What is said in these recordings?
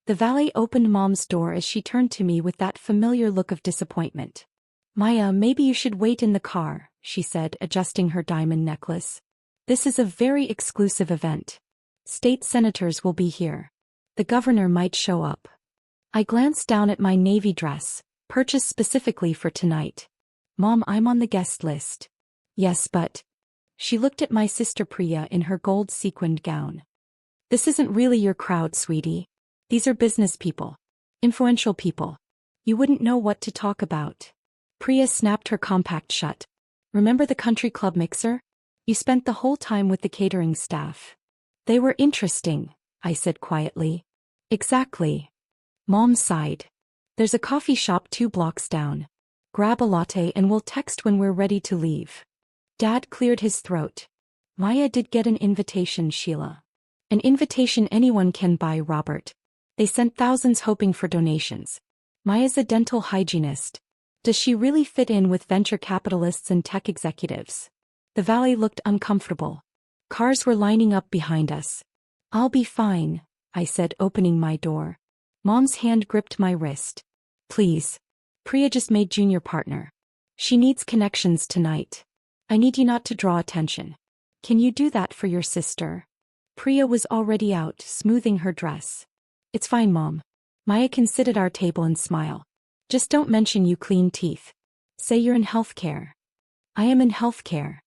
The valet opened Mom's door as she turned to me with that familiar look of disappointment. "Maya, maybe you should wait in the car," she said, adjusting her diamond necklace. "This is a very exclusive event. State senators will be here. The governor might show up." I glanced down at my navy dress, purchased specifically for tonight. "Mom, I'm on the guest list." "Yes, but..." She looked at my sister Priya in her gold sequined gown. "This isn't really your crowd, sweetie. These are business people. Influential people. You wouldn't know what to talk about." Priya snapped her compact shut. "Remember the country club mixer? You spent the whole time with the catering staff." "They were interesting," I said quietly. "Exactly." Mom sighed. "There's a coffee shop 2 blocks down. Grab a latte and we'll text when we're ready to leave." Dad cleared his throat. "Maya did get an invitation, Sheila. An invitation anyone can buy, Robert. They sent thousands hoping for donations. Maya's a dental hygienist. Does she really fit in with venture capitalists and tech executives?" The valet looked uncomfortable. Cars were lining up behind us. "I'll be fine," I said, opening my door. Mom's hand gripped my wrist. "Please. Priya just made junior partner. She needs connections tonight. I need you not to draw attention. Can you do that for your sister?" Priya was already out, smoothing her dress. "It's fine, Mom. Maya can sit at our table and smile. Just don't mention you clean teeth. Say you're in healthcare." "I am in healthcare.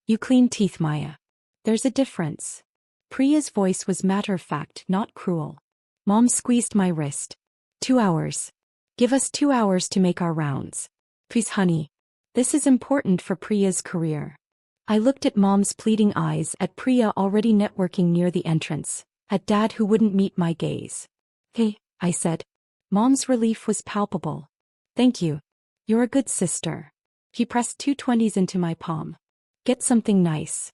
You clean teeth, Maya. There's a difference." Priya's voice was matter-of-fact, not cruel. Mom squeezed my wrist. 2 hours. Give us 2 hours to make our rounds. Please, honey. This is important for Priya's career." I looked at Mom's pleading eyes, at Priya already networking near the entrance, at Dad who wouldn't meet my gaze. "Hey," I said. Mom's relief was palpable. "Thank you. You're a good sister." He pressed 2 20s into my palm. "Get something nice."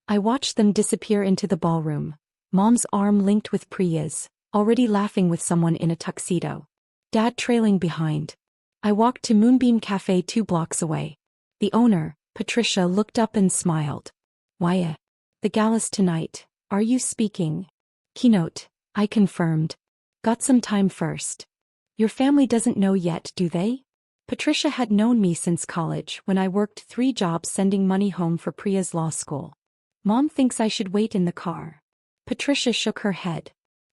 I watched them disappear into the ballroom, Mom's arm linked with Priya's, already laughing with someone in a tuxedo. Dad trailing behind. I walked to Moonbeam Cafe 2 blocks away. The owner, Patricia, looked up and smiled. "Maya. The gala's tonight. Are you speaking?" "Keynote," I confirmed. "Got some time first." "Your family doesn't know yet, do they?" Patricia had known me since college when I worked 3 jobs sending money home for Priya's law school. "Mom thinks I should wait in the car." Patricia shook her head.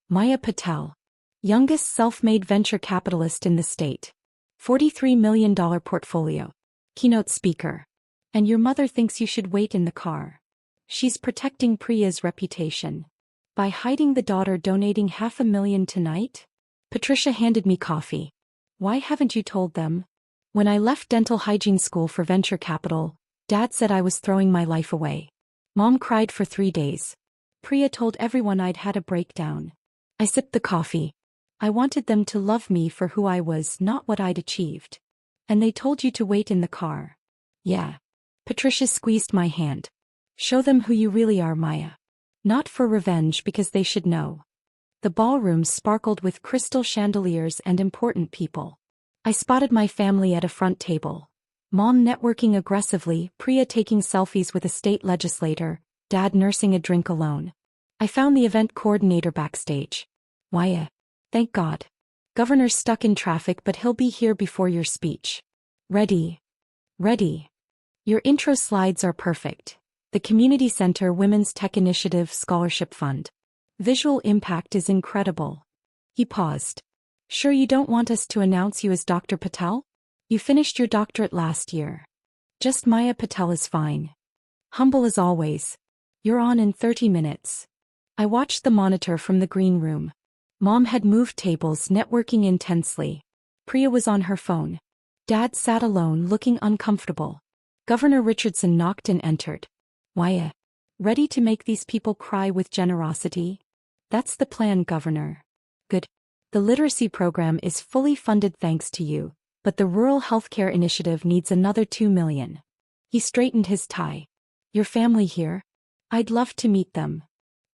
"Maya Patel. Youngest self-made venture capitalist in the state. $43 million portfolio. Keynote speaker. And your mother thinks you should wait in the car. She's protecting Priya's reputation. By hiding the daughter donating $500,000 tonight?" Patricia handed me coffee. "Why haven't you told them?" "When I left dental hygiene school for venture capital, Dad said I was throwing my life away. Mom cried for 3 days. Priya told everyone I'd had a breakdown." I sipped the coffee. "I wanted them to love me for who I was, not what I'd achieved." "And they told you to wait in the car?" "Yeah." Patricia squeezed my hand. "Show them who you really are, Maya. Not for revenge, because they should know." The ballroom sparkled with crystal chandeliers and important people. I spotted my family at a front table. Mom networking aggressively, Priya taking selfies with a state legislator, Dad nursing a drink alone. I found the event coordinator backstage. "Maya. Thank God. Governor's stuck in traffic, but he'll be here before your speech." "Ready. Ready. Your intro slides are perfect. The Community Center Women's Tech Initiative Scholarship Fund. Visual impact is incredible." He paused. "Sure you don't want us to announce you as Dr. Patel? You finished your doctorate last year." "Just Maya Patel is fine. Humble as always. You're on in 30 minutes." I watched the monitor from the green room. Mom had moved tables, networking intensely. Priya was on her phone. Dad sat alone, looking uncomfortable. Governor Richardson knocked and entered. "Maya. Ready to make these people cry with generosity?" "That's the plan, Governor." "Good. The literacy program is fully funded thanks to you, but the Rural Healthcare Initiative needs another $2 million. He straightened his tie. "Your family here? I'd love to meet them.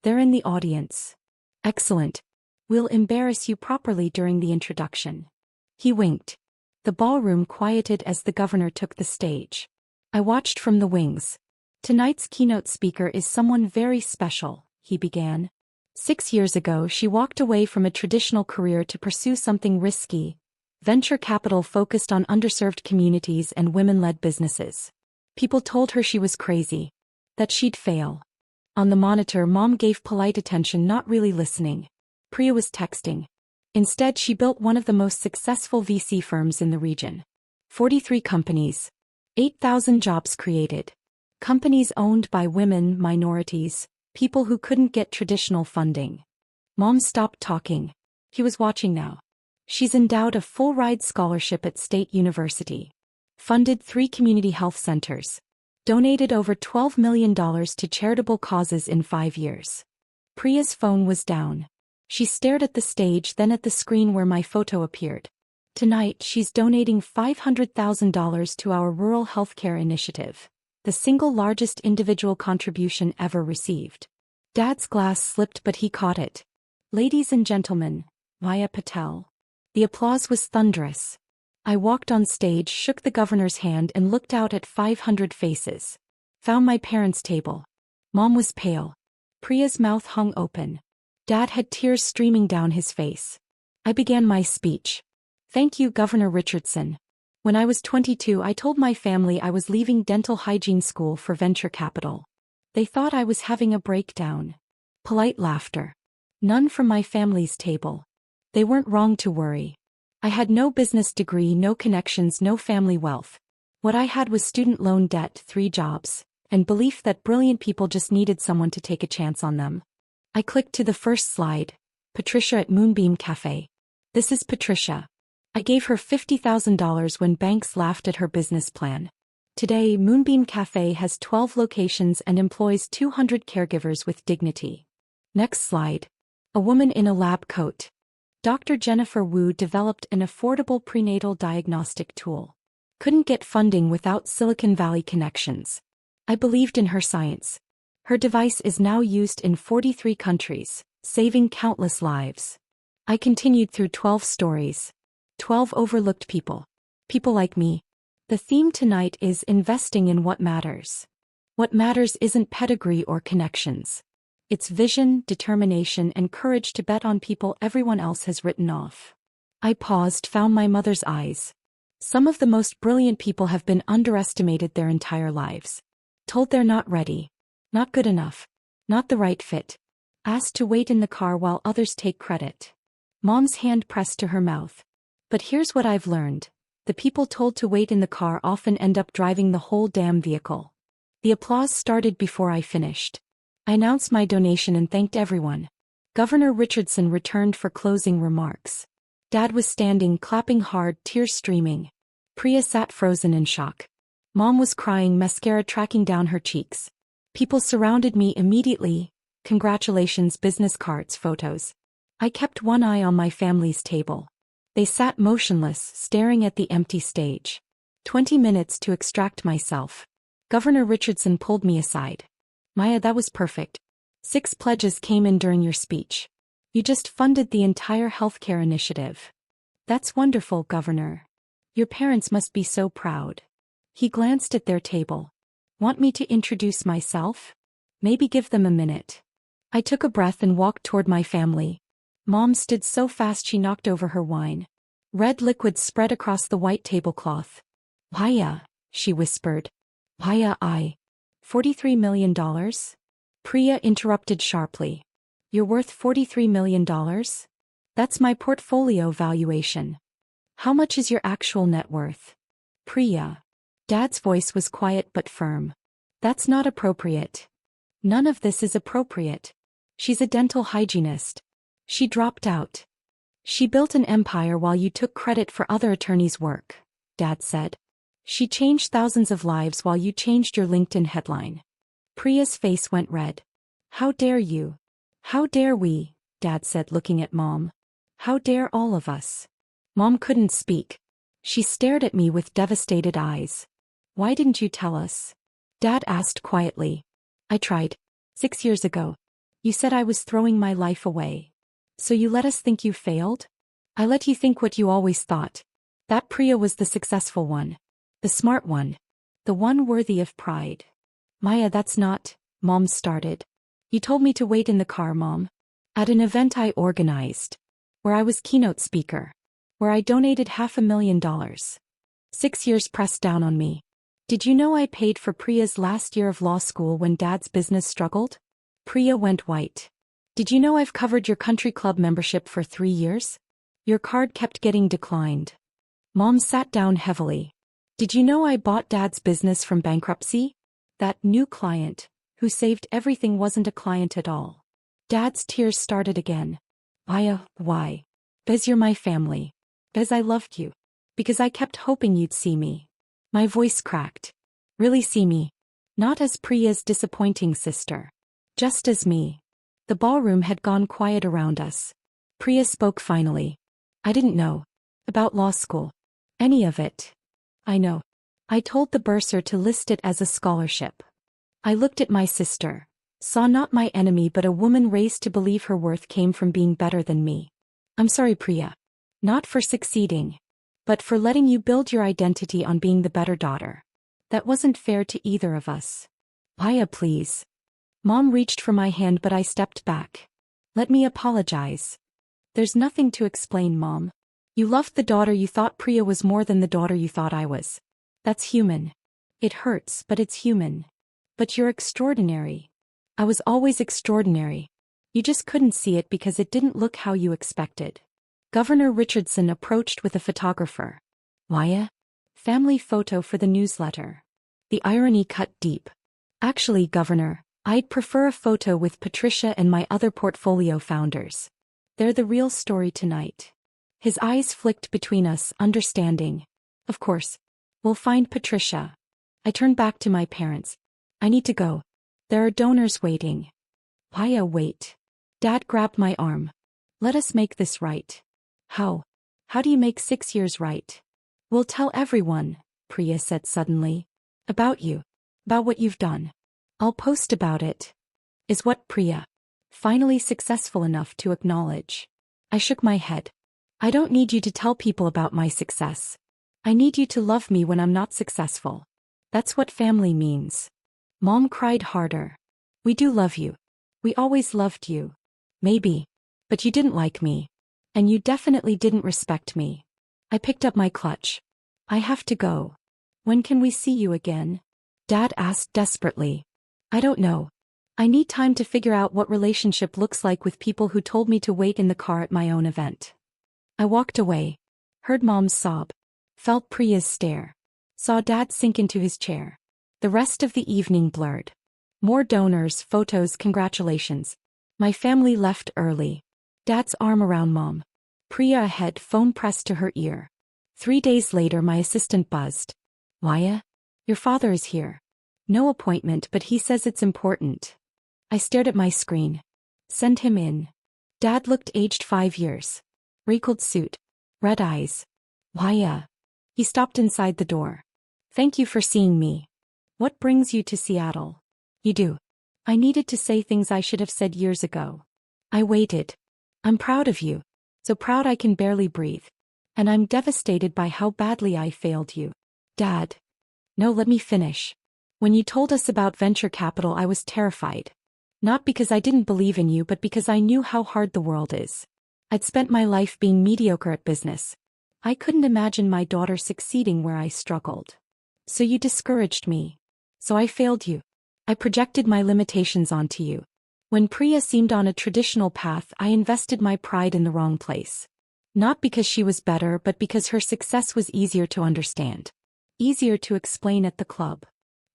They're in the audience." "Excellent. We'll embarrass you properly during the introduction." He winked. The ballroom quieted as the governor took the stage. I watched from the wings. "Tonight's keynote speaker is someone very special," he began. 6 years ago, she walked away from a traditional career to pursue something risky: venture capital focused on underserved communities and women-led businesses. People told her she was crazy, that she'd fail. On the monitor, Mom gave polite attention, not really listening. Priya was texting. Instead, she built one of the most successful VC firms in the region. 43 companies. 8,000 jobs created. Companies owned by women, minorities, people who couldn't get traditional funding. Mom stopped talking. He was watching now. She's endowed a full-ride scholarship at State University. Funded 3 community health centers. Donated over $12 million to charitable causes in 5 years. Priya's phone was down. She stared at the stage, then at the screen where my photo appeared. Tonight, she's donating $500,000 to our rural healthcare initiative, the single largest individual contribution ever received. Dad's glass slipped, but he caught it. Ladies and gentlemen, Maya Patel. The applause was thunderous. I walked on stage, shook the governor's hand, and looked out at 500 faces. Found my parents' table. Mom was pale. Priya's mouth hung open. Dad had tears streaming down his face. I began my speech. Thank you, Governor Richardson. When I was 22, I told my family I was leaving dental hygiene school for venture capital. They thought I was having a breakdown. Polite laughter. None from my family's table. They weren't wrong to worry. I had no business degree, no connections, no family wealth. What I had was student loan debt, 3 jobs, and belief that brilliant people just needed someone to take a chance on them. I clicked to the first slide. Patricia at Moonbeam Cafe. This is Patricia. I gave her $50,000 when banks laughed at her business plan. Today, Moonbeam Cafe has 12 locations and employs 200 caregivers with dignity. Next slide. A woman in a lab coat. Dr. Jennifer Wu developed an affordable prenatal diagnostic tool. Couldn't get funding without Silicon Valley connections. I believed in her science. Her device is now used in 43 countries, saving countless lives. I continued through 12 stories. 12 overlooked people. People like me. The theme tonight is investing in what matters. What matters isn't pedigree or connections. It's vision, determination, and courage to bet on people everyone else has written off. I paused, found my mother's eyes. Some of the most brilliant people have been underestimated their entire lives. Told they're not ready. Not good enough. Not the right fit. Asked to wait in the car while others take credit. Mom's hand pressed to her mouth. But here's what I've learned. The people told to wait in the car often end up driving the whole damn vehicle. The applause started before I finished. I announced my donation and thanked everyone. Governor Richardson returned for closing remarks. Dad was standing, clapping hard, tears streaming. Priya sat frozen in shock. Mom was crying, mascara tracking down her cheeks. People surrounded me immediately. Congratulations, business cards, photos. I kept one eye on my family's table. They sat motionless, staring at the empty stage. 20 minutes to extract myself. Governor Richardson pulled me aside. Maya, that was perfect. 6 pledges came in during your speech. You just funded the entire healthcare initiative. That's wonderful, Governor. Your parents must be so proud. He glanced at their table. Want me to introduce myself? Maybe give them a minute. I took a breath and walked toward my family. Mom stood so fast she knocked over her wine. Red liquid spread across the white tablecloth. Maya, she whispered. Maya, $43 million? Priya interrupted sharply. You're worth $43 million? That's my portfolio valuation. How much is your actual net worth? Priya. Dad's voice was quiet but firm. That's not appropriate. None of this is appropriate. She's a dental hygienist. She dropped out. She built an empire while you took credit for other attorneys' work, Dad said. She changed thousands of lives while you changed your LinkedIn headline. Priya's face went red. How dare you? How dare we? Dad said, looking at Mom. How dare all of us? Mom couldn't speak. She stared at me with devastated eyes. Why didn't you tell us? Dad asked quietly. I tried. 6 years ago. You said I was throwing my life away. So you let us think you failed? I let you think what you always thought. That Priya was the successful one. The smart one. The one worthy of pride. Maya, that's not, Mom started. You told me to wait in the car, Mom. At an event I organized. Where I was keynote speaker. Where I donated $500,000. 6 years pressed down on me. Did you know I paid for Priya's last year of law school when Dad's business struggled? Priya went white. Did you know I've covered your country club membership for 3 years? Your card kept getting declined. Mom sat down heavily. Did you know I bought Dad's business from bankruptcy? That new client, who saved everything, wasn't a client at all. Dad's tears started again. Aya, why? Because you're my family. Because I loved you. Because I kept hoping you'd see me. My voice cracked. Really see me. Not as Priya's disappointing sister. Just as me. The ballroom had gone quiet around us. Priya spoke finally. I didn't know. About law school. Any of it. I know. I told the bursar to list it as a scholarship. I looked at my sister. Saw not my enemy but a woman raised to believe her worth came from being better than me. I'm sorry, Priya. Not for succeeding. But for letting you build your identity on being the better daughter. That wasn't fair to either of us. Aya, please. Mom reached for my hand but I stepped back. Let me apologize. There's nothing to explain, Mom. You loved the daughter you thought Priya was more than the daughter you thought I was. That's human. It hurts, but it's human. But you're extraordinary. I was always extraordinary. You just couldn't see it because it didn't look how you expected. Governor Richardson approached with a photographer. Why? Family photo for the newsletter. The irony cut deep. Actually, Governor, I'd prefer a photo with Patricia and my other portfolio founders. They're the real story tonight. His eyes flicked between us, understanding. Of course. We'll find Patricia. I turned back to my parents. I need to go. There are donors waiting. Aya, wait. Dad grabbed my arm. Let us make this right. How? How do you make 6 years right? We'll tell everyone, Priya said suddenly. About you. About what you've done. I'll post about it. Is what, Priya? Finally successful enough to acknowledge. I shook my head. I don't need you to tell people about my success. I need you to love me when I'm not successful. That's what family means. Mom cried harder. We do love you. We always loved you. Maybe. But you didn't like me. And you definitely didn't respect me. I picked up my clutch. I have to go. When can we see you again? Dad asked desperately. I don't know. I need time to figure out what relationship looks like with people who told me to wait in the car at my own event. I walked away. Heard Mom's sob. Felt Priya's stare. Saw Dad sink into his chair. The rest of the evening blurred. More donors, photos, congratulations. My family left early. Dad's arm around Mom. Priya ahead, phone pressed to her ear. 3 days later my assistant buzzed. Waya? Your father is here. No appointment but he says it's important. I stared at my screen. Send him in. Dad looked aged 5 years. Wrinkled suit. Red eyes. Waya? He stopped inside the door. Thank you for seeing me. What brings you to Seattle? You do. I needed to say things I should have said years ago. I waited. I'm proud of you. So proud I can barely breathe. And I'm devastated by how badly I failed you. Dad. No, let me finish. When you told us about venture capital I was terrified. Not because I didn't believe in you but because I knew how hard the world is. I'd spent my life being mediocre at business. I couldn't imagine my daughter succeeding where I struggled. So you discouraged me. So I failed you. I projected my limitations onto you. When Priya seemed on a traditional path I invested my pride in the wrong place. Not because she was better but because her success was easier to understand. Easier to explain at the club.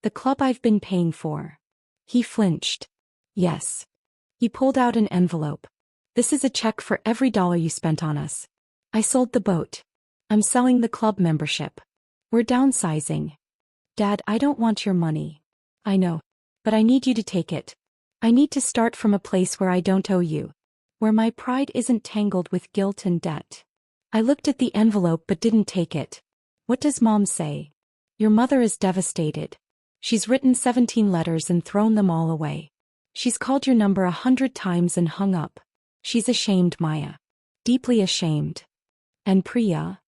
The club I've been paying for. He flinched. Yes. He pulled out an envelope. This is a check for every dollar you spent on us. I sold the boat. I'm selling the club membership. We're downsizing. Dad, I don't want your money. I know. But I need you to take it. I need to start from a place where I don't owe you. Where my pride isn't tangled with guilt and debt. I looked at the envelope but didn't take it. What does Mom say? Your mother is devastated. She's written 17 letters and thrown them all away. She's called your number 100 times and hung up. She's ashamed, Maya. Deeply ashamed. And Priya?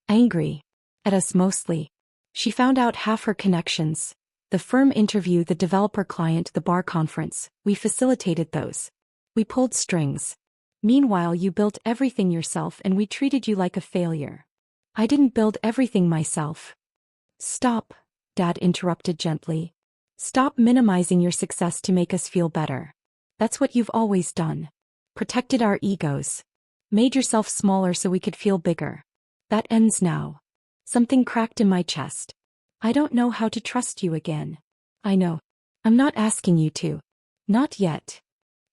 Angry. At us mostly. She found out half her connections. The firm interview, the developer client, the bar conference. We facilitated those. We pulled strings. Meanwhile, you built everything yourself and we treated you like a failure. I didn't build everything myself. Stop, Dad interrupted gently. Stop minimizing your success to make us feel better. That's what you've always done. Protected our egos. Made yourself smaller so we could feel bigger. That ends now. Something cracked in my chest. I don't know how to trust you again. I know. I'm not asking you to. Not yet.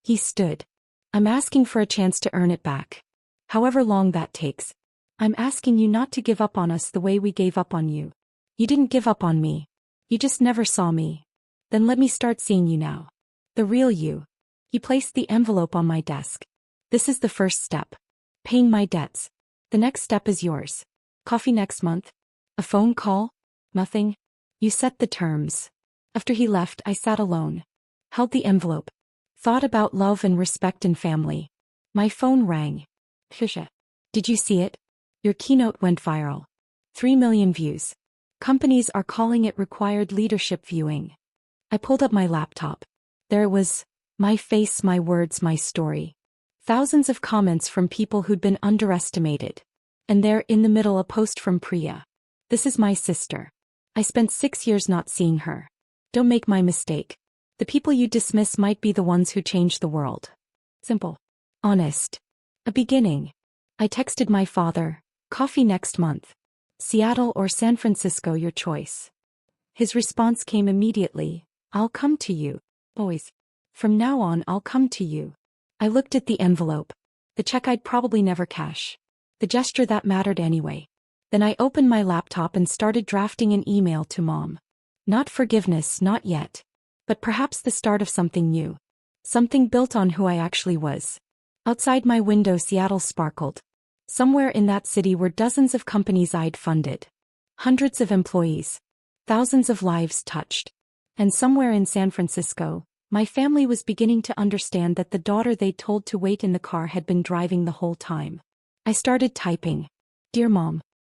He stood. I'm asking for a chance to earn it back. However long that takes. I'm asking you not to give up on us the way we gave up on you. You didn't give up on me. You just never saw me. Then let me start seeing you now. The real you. He placed the envelope on my desk. This is the first step. Paying my debts. The next step is yours. Coffee next month? A phone call? Nothing? You set the terms. After he left, I sat alone. Held the envelope. Thought about love and respect and family. My phone rang. Trisha. Did you see it? Your keynote went viral. 3 million views. Companies are calling it required leadership viewing. I pulled up my laptop. There it was. My face, my words, my story. Thousands of comments from people who'd been underestimated. And there, in the middle, a post from Priya. This is my sister. I spent 6 years not seeing her. Don't make my mistake. The people you dismiss might be the ones who change the world. Simple. Honest. A beginning. I texted my father, coffee next month. Seattle or San Francisco, your choice. His response came immediately. I'll come to you. Always. From now on, I'll come to you. I looked at the envelope. The check I'd probably never cash. The gesture that mattered anyway. Then I opened my laptop and started drafting an email to Mom. Not forgiveness, not yet. But perhaps the start of something new. Something built on who I actually was. Outside my window, Seattle sparkled. Somewhere in that city were dozens of companies I'd funded. Hundreds of employees. Thousands of lives touched. And somewhere in San Francisco, my family was beginning to understand that the daughter they'd told to wait in the car had been driving the whole time. I started typing. Dear Mom.